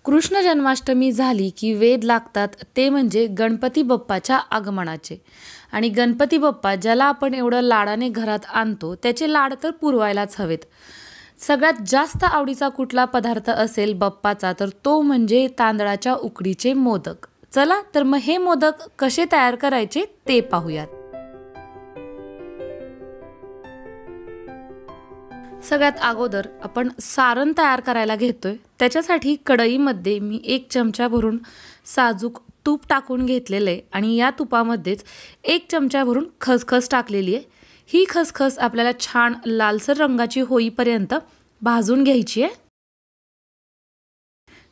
कृष्ण जन्माष्टमी झाली की वेध लागतात ते म्हणजे गणपती बाप्पाच्या आगमनाचे. आणि गणपती बाप्पा ज्याला आपण एवढं लाडाने घरात आणतो त्याचे लाड तर पुरवायलाच हवेत. सगळ्यात जास्त आवडीचा कुठला पदार्थ असेल बाप्पाचा तर तो म्हणजे तांदळाच्या उकडीचे मोदक. चला तर मग हे मोदक कसे तयार करायचे ते पाहूयात. सगळ्यात अगोदर आपण सारण तयार करायला घेतोय. त्याच्यासाठी कढईमध्ये मी 1 चमचा भरून साजूक तूप टाकून घेतलेलं आहे आणि या तुपामध्येच 1 चमचा भरून खसखस टाकलेली आहे. ही खसखस आपल्याला छान लालसर रंगाची होईपर्यंत भाजून घ्यायची आहे.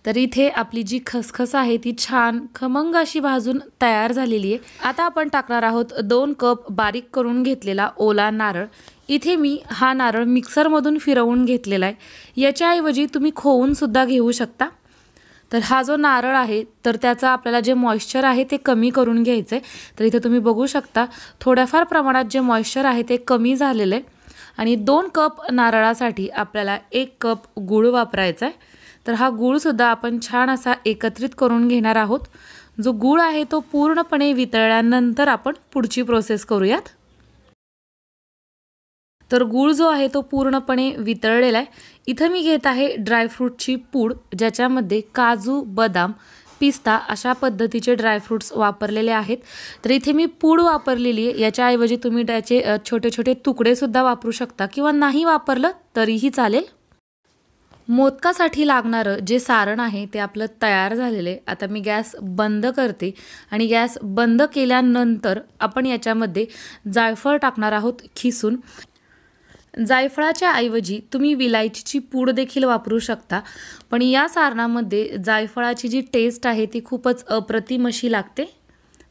तर इथे आपली जी खसखस आहे ती छान खमंग अशी भाजून तयार झालेली आहे. आता आपण टाकणार आहोत 2 कप बारीक करून घेतलेला ओला नारळ. इथे मी हा नारळ मिक्सरमधून फिरवून घेतलेला आहे. याच्याऐवजी तुम्ही खोवून सुद्धा घेऊ शकता. तर हा जो नारळ आहे तर त्याचा आपल्याला जे मॉइश्चर आहे ते कमी करून घ्यायचं आहे. तर इथे तुम्ही बघू शकता थोड्याफार प्रमाणात जे मॉइश्चर आहे ते कमी झालेलं आहे. आणि 2 कप नारळासाठी आपल्याला 1 कप गूळ वापरायचा आहे. तर हा गूळसुद्धा आपण छान असा एकत्रित करून घेणार आहोत. जो गूळ आहे तो पूर्णपणे वितळल्यानंतर आपण पुढची प्रोसेस करूयात. तर गूळ जो आहे तो पूर्णपणे वितळलेला आहे. इथं मी घेत आहे ड्रायफ्रूटची पूड, ज्याच्यामध्ये काजू, बदाम, पिस्ता अशा पद्धतीचे ड्रायफ्रूट्स वापरलेले आहेत. तर इथे मी पूड वापरलेली आहे. याच्याऐवजी तुम्ही त्याचे छोटे छोटे तुकडेसुद्धा वापरू शकता किंवा नाही वापरलं तरीही चालेल. मोदकासाठी लागणारं जे सारण आहे ते आपलं तयार झालेलं आहे. आता मी गॅस बंद करते आणि गॅस बंद केल्यानंतर आपण याच्यामध्ये जायफळ टाकणार आहोत खिसून. जायफळाच्या ऐवजी तुम्ही विलायचीची पूड देखील वापरू शकता. पण या सारणामध्ये जायफळाची जी टेस्ट आहे ती खूपच अप्रतिम अशी लागते.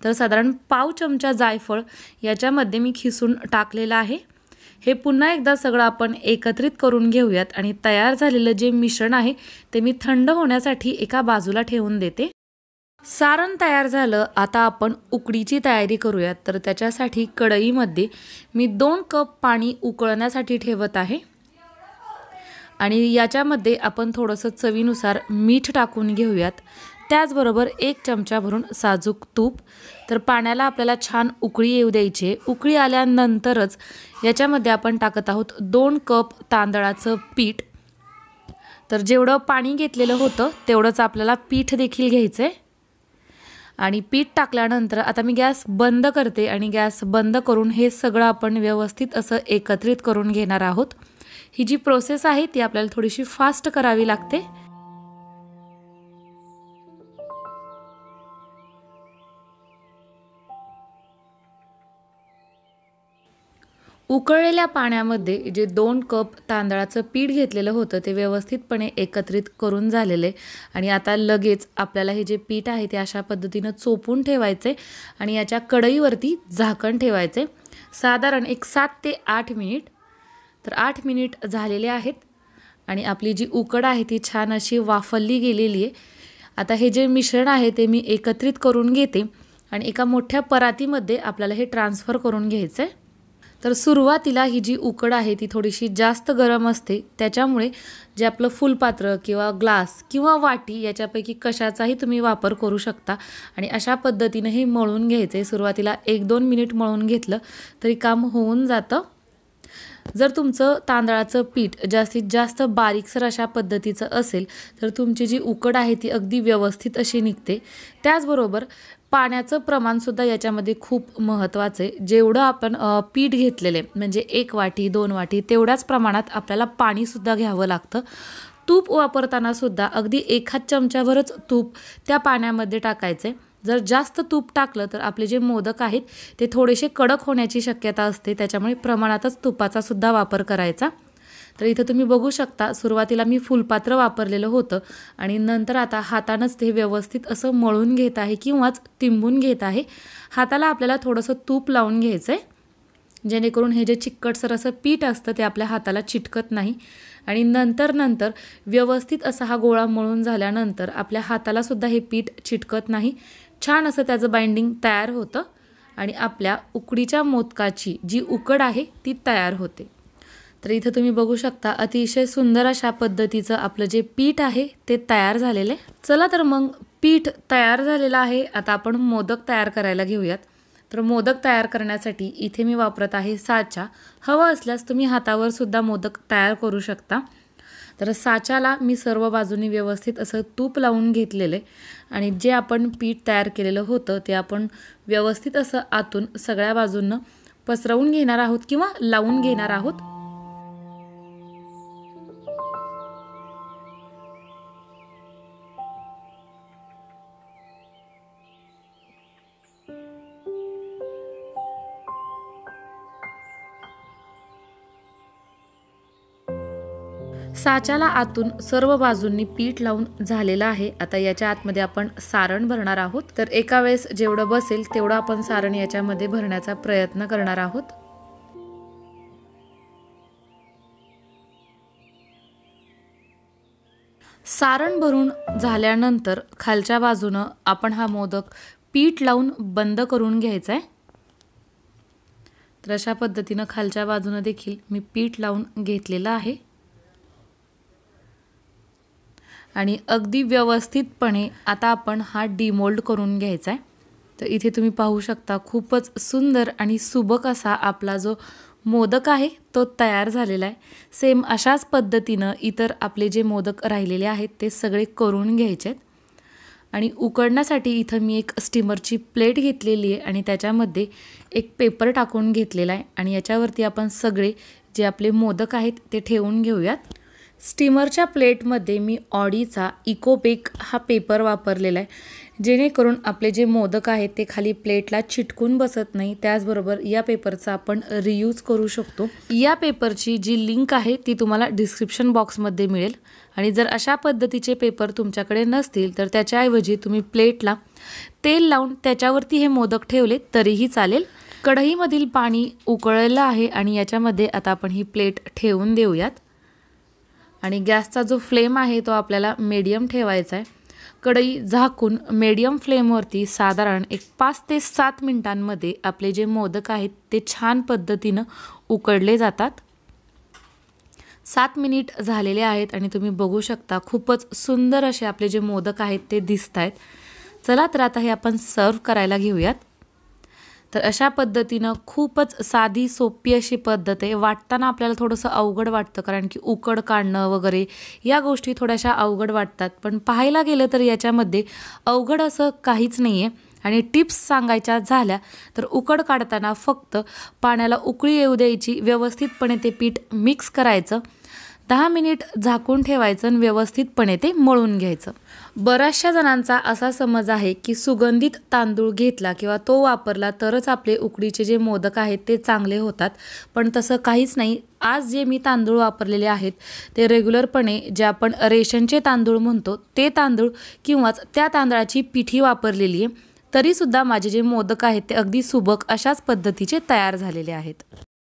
तर साधारण पाव चमचा जायफळ याच्यामध्ये मी खिसून टाकलेलं आहे. हे पुन्हा एकदा सगळं आपण एकत्रित करून घेऊयात आणि तयार झालेलं जे मिश्रण आहे ते मी थंड होण्यासाठी एका बाजूला ठेवून देते. सारण तयार झालं. आता आपण उकडीची तयारी करूयात. तर त्याच्यासाठी कढईमध्ये मी 2 कप पाणी उकळण्यासाठी ठेवत आहे आणि याच्यामध्ये आपण थोडंसं चवीनुसार मीठ टाकून घेऊयात. त्याचबरोबर 1 चमचा भरून साजूक तूप. तर पाण्याला आपल्याला छान उकळी येऊ द्यायची. उकळी आल्यानंतरच याच्यामध्ये आपण टाकत आहोत 2 कप तांदळाचं पीठ. तर जेवढं पाणी घेतलेलं होतं तेवढंच आपल्याला पीठ देखील घ्यायचं आहे. आणि पीठ टाकल्यानंतर आता मी गॅस बंद करते आणि गॅस बंद करून हे सगळं आपण व्यवस्थित असं एकत्रित करून घेणार आहोत. ही जी प्रोसेस आहे ती आपल्याला थोडीशी फास्ट करावी लागते. उकळलेल्या पाण्यामध्ये जे 2 कप तांदळाचं पीठ घेतलेलं होतं ते व्यवस्थितपणे एकत्रित करून झालेलं आहे. आणि आता लगेच आपल्याला हे जे पीठ आहे ते अशा पद्धतीनं चोपून ठेवायचे आणि याच्या कढईवरती झाकण ठेवायचे साधारण एक 7 ते 8 मिनिट. तर 8 मिनिट झालेले आहेत आणि आपली जी उकड आहे ती छान अशी वाफरली गेलेली आहे. आता हे जे मिश्रण आहे ते मी एकत्रित करून घेते आणि एका मोठ्या परातीमध्ये आपल्याला हे ट्रान्सफर करून घ्यायचं आहे. तर सुरुवातीला ही जी उकड आहे ती थोडीशी जास्त गरम असते. त्याच्यामुळे जे आपलं फुलपात्र किंवा ग्लास किंवा वाटी याच्यापैकी कशाचाही तुम्ही वापर करू शकता आणि अशा पद्धतीने हे मळून घ्यायचं आहे. सुरुवातीला 1-2 मिनिट मळून घेतलं तरी काम होऊन जातं. जर तुमचं तांदळाचं पीठ जास्तीत जास्त बारीकसर अशा पद्धतीचं असेल तर तुमची जी उकड आहे ती अगदी व्यवस्थित अशी निघते. त्याचबरोबर पाण्याचं प्रमाणसुद्धा याच्यामध्ये खूप महत्त्वाचं आहे. जेवढं आपण पीठ घेतलेलं आहे म्हणजे 1 वाटी 2 वाटी तेवढ्याच प्रमाणात आपल्याला पाणीसुद्धा घ्यावं लागतं. तूप वापरताना सुद्धा अगदी 1 चमच्यावरच तूप त्या पाण्यामध्ये टाकायचे. जर जास्त तूप टाकलं तर आपले जे मोदक आहेत ते थोडेसे कडक होण्याची शक्यता असते. त्याच्यामुळे प्रमाणातच तुपाचा सुद्धा वापर करायचा. तर इथं तुम्ही बघू शकता सुरुवातीला मी फुलपात्र वापरलेलं होतं आणि नंतर आता हातानंच ते व्यवस्थित असं मळून घेत आहे किंवाच तिंबून घेत आहे. हाताला आपल्याला थोडंसं तूप लावून घ्यायचं आहे जेणेकरून हे जे चिकटसर असं पीठ असतं ते आपल्या हाताला चिटकत नाही. आणि नंतर व्यवस्थित असा हा गोळा मळून झाल्यानंतर आपल्या हाताला सुद्धा हे पीठ चिटकत नाही. छान असं त्याचं बाइंडिंग तयार होतं आणि आपल्या उकडीच्या मोदकाची जी उकड आहे ती तयार होते. तर इथं तुम्ही बघू शकता अतिशय सुंदर अशा पद्धतीचं आपलं जे पीठ आहे ते तयार झालेलं आहे। चला तर मग पीठ तयार झालेलं आहे, आता आपण मोदक तयार करायला घेऊयात। तर मोदक तयार करण्यासाठी इथे मी वापरत आहे साचा। हवं असल्यास तुम्ही हातावर सुद्धा मोदक तयार करू शकता। तर साच्याला मी सर्व बाजूनी व्यवस्थित असं तूप लावून घेतलेलं आहे आणि जे आपण पीठ तयार केलेलं होतं ते आपण व्यवस्थित असं आतून सगळ्या बाजूंना पसरवून घेणार आहोत किंवा लावून घेणार आहोत। साच्याला आतून सर्व बाजूंनी पीठ लावून झालेलं आहे। आता याच्या आतमध्ये आपण सारण भरणार आहोत। तर एका वेळेस जेवढं बसेल तेवढं आपण सारण याच्यामध्ये भरण्याचा प्रयत्न करणार आहोत। सारण भरून झाल्यानंतर खालच्या बाजूनं आपण हा मोदक पीठ लावून बंद करून घ्यायचा आहे। तर अशा पद्धतीनं खालच्या बाजूनं देखील मी पीठ लावून घेतलेलं आहे आणि अगदी व्यवस्थितपणे आता आपण हा डिमोल्ड करून घ्यायचा आहे। तर इथे तुम्ही पाहू शकता खूपच सुंदर आणि सुबक असा आपला जो मोदक आहे तो तयार झालेला आहे। सेम अशाच पद्धतीनं इतर आपले जे मोदक राहिलेले आहेत ते सगळे करून घ्यायचे आहेत। आणि उकडण्यासाठी इथं मी एक स्टीमरची प्लेट घेतलेली आहे आणि त्याच्यामध्ये एक पेपर टाकून घेतलेला आहे आणि याच्यावरती आपण सगळे जे आपले मोदक आहेत ते ठेवून घेऊयात। स्टीमरच्या प्लेटमध्ये मी ऑडीचा इकोबेक हा पेपर वापरलेला आहे, जेणेकरून आपले जे मोदक आहेत ते खाली प्लेटला चिटकून बसत नाही। त्याचबरोबर या पेपरचा आपण रियूज करू शकतो। या पेपरची जी लिंक आहे ती तुम्हाला डिस्क्रिप्शन बॉक्समध्ये मिळेल आणि जर अशा पद्धतीचे पेपर तुमच्याकडे नसतील तर त्याच्याऐवजी तुम्ही प्लेटला तेल लावून त्याच्यावरती हे मोदक ठेवले तरीही चालेल। कढईमधील पाणी उकळलेलं आहे आणि याच्यामध्ये आता आपण ही प्लेट ठेवून देऊयात आणि गॅसचा जो फ्लेम आहे तो आपल्याला मीडियम ठेवायचा आहे। कढई झाकून मीडियम फ्लेमवरती साधारण एक 5 ते 7 मिनिटांमध्ये आपले जे मोदक आहेत ते छान पद्धतीनं उकडले जातात। 7 मिनिट झालेले आहेत आणि तुम्ही बघू शकता खूपच सुंदर असे आपले जे मोदक आहेत ते दिसतायत। चला तर आता हे आपण सर्व करायला घेऊयात। तर अशा पद्धतीनं खूपच साधी सोपी अशी पद्धत आहे। वाटताना आपल्याला थोडंसं अवघड वाटतं कारण की उकड काढणं वगैरे या गोष्टी थोड्याशा अवघड वाटतात, पण पाहायला गेलं तर याच्यामध्ये अवघड असं काहीच नाही आहे। आणि टिप्स सांगायच्या झाल्या तर उकड काढताना फक्त पाण्याला उकळी येऊ द्यायची, व्यवस्थितपणे ते पीठ मिक्स करायचं, 10 मिनिट झाकून ठेवायचं आणि व्यवस्थितपणे ते मळून घ्यायचं। बऱ्याचशा जणांचा असा समज आहे की सुगंधित तांदूळ घेतला किंवा तो वापरला तरच आपले उकडीचे जे मोदक आहेत ते चांगले होतात, पण तसं काहीच नाही। आज जे मी तांदूळ वापरलेले आहेत ते रेग्युलरपणे जे आपण रेशनचे तांदूळ म्हणतो ते तांदूळ किंवाच त्या तांदळाची पिठी वापरलेली आहे, तरीसुद्धा माझे जे मोदक आहेत ते अगदी सुबक अशाच पद्धतीचे तयार झालेले आहेत।